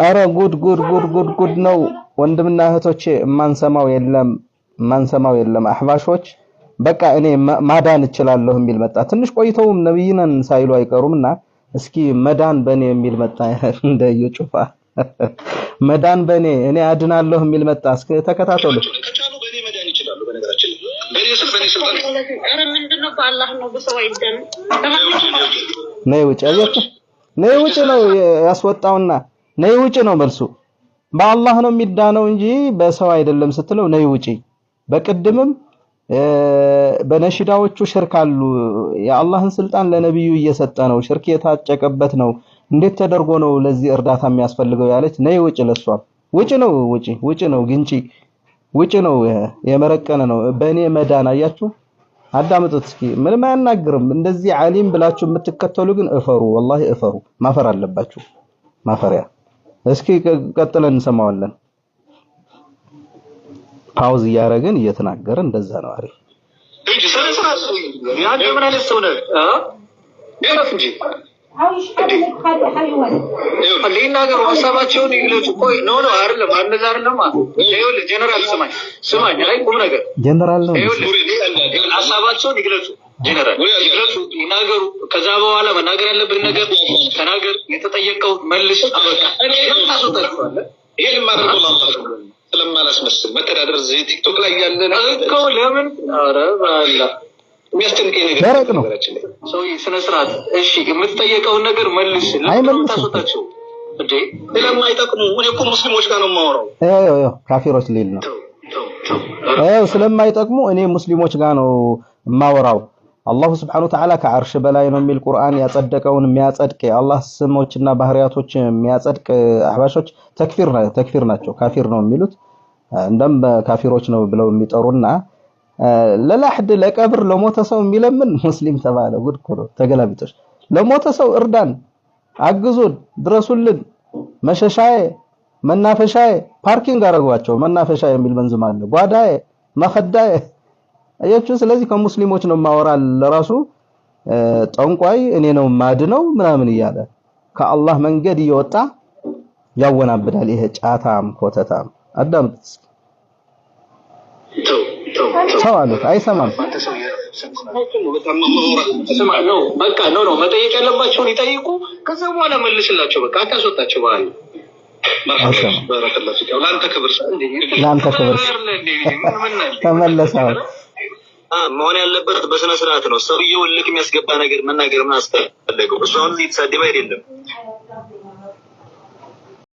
አረ ጉድ ነው ወንድምና እህቶቼ ማንሰማው የለም አህባሾች በቃ እኔ ማዳን እችላለሁ የሚል መጣ ትንሽ ቆይተውም ነብይነን ሳይሉ አይቀሩምና እስኪ መዳን በኔ የሚል መጣ እንደየ ጩፋ መዳን በኔ እኔ አድናለሁ የሚል መጣ እስኪ ተከታተሉ ከቻሉ በኔ መዳን ይችላሉ በነገራችን በኔ ስልጣን አረ ምንድነው በአላህ ነው በሰው አይደን ነይ ውጭ አየት ነይ ውጭ ነው ያስወጣውና ነይ ውጭ ነው መልሱ በአላህ ነው የሚዳነው እንጂ በሰው አይደለም ስትለው ነይ ውጪ በቅድምም በነሽዳዎቹ ሽርክ አሉ የአላህን ስልጣን ለነብዩ እየሰጠ ነው ሽርክ የታጨቀበት ነው እንዴት ተደርጎ ነው ለዚህ እርዳታ የሚያስፈልገው ያለች ነይ ውጭ ለሷ ውጭ ነው ግንጪ ውጭ ነው የመረቀነ ነው በእኔ መዳን አያችሁ አዳምጡት እስኪ ምንም አያናግርም እንደዚህ ዓሊም ብላችሁ የምትከተሉ ግን እፈሩ ወላሂ እፈሩ ማፈር አለባችሁ ማፈሪያ እስኪ ቀጥለን እንሰማዋለን ፓውዝ ያረጋግን እየተናገረ እንደዛ ነው አሪፍ እንጂ ሰለሰላሱ ያንተ ምን አይነት ሰው ነህ ያለፍ እንጂ ሊናገሩ ሀሳባቸውን ይግለጹ ቆይ ነው አይደለም አንደዛ አይደለም ይኸውል ጀነራል ስማኝ ላይ ቁም ነገር ጀነራል ነው ሀሳባቸውን ይግለጹ ጀነራል ይግለጹ ይናገሩ ከዛ በኋላ መናገር ያለብን ነገር ተናገር የተጠየቀው መልስ አበቃ እኔ ታስወጣችኋለ ይሄ ማድረግ ነው ስለማላስመስል መተዳደር እዚህ ቲክቶክ ላይ ያለ ነው እኮ ለምን ኧረ ባላ የሚያስጨንቀኝ ነገር ነው ሰው ስነ ስርዓት እሺ የምትጠየቀውን ነገር መልስ ለምን ታስወጣቸው እንዴ ስለማይጠቅሙ እኔ እኮ ሙስሊሞች ጋር ነው የማወራው አዮ ካፊሮች ሊል ነው አዮ ስለማይጠቅሙ እኔ ሙስሊሞች ጋር ነው የማወራው አላህ Subhanahu Wa Ta'ala ከአርሽ በላይ ነው የሚል ቁርአን ያጸደቀውን የሚያጸድቅ የአላህ ስሞችና ባህሪያቶች የሚያጸድቅ አህባሾች ተክፊር ናቸው ካፊር ነው የሚሉት እንደም ካፊሮች ነው ብለው የሚጠሩና ለላህድ ለቀብር ለሞተ ሰው የሚለምን ሙስሊም ተባለ ጉድ ኮሎ ተገላቢጦሽ ለሞተ ሰው እርዳን አግዙን ድረሱልን መሸሻዬ መናፈሻዬ ፓርኪንግ አረጋቸው መናፈሻ የሚል መንዝም አለ ጓዳዬ መخዳዬ አያችሁ ስለዚህ ከሙስሊሞች ነው ማወራል ለራሱ ጠንቋይ እኔ ነው ማድነው ምናምን ይያለ ከአላህ መንገድ ይወጣ ያወናብዳል ይሄ ጫታም ኮተታም አዳምጥ ሰው አሉት አይሰማም ነው በቃ ነው መጠየቅ ያለባቸውን ይጠይቁ ከዛ በኋላ መልስላቸው በቃ አታስወጣቸው በኋላ ላንተ ክብር ተመለሰው መሆን ያለበት በስነ ስርዓት ነው ሰውየው ልክ የሚያስገባ ነገር መናገር ምን አስፈልገው እሱ አሁን እየተሳደበ አይደለም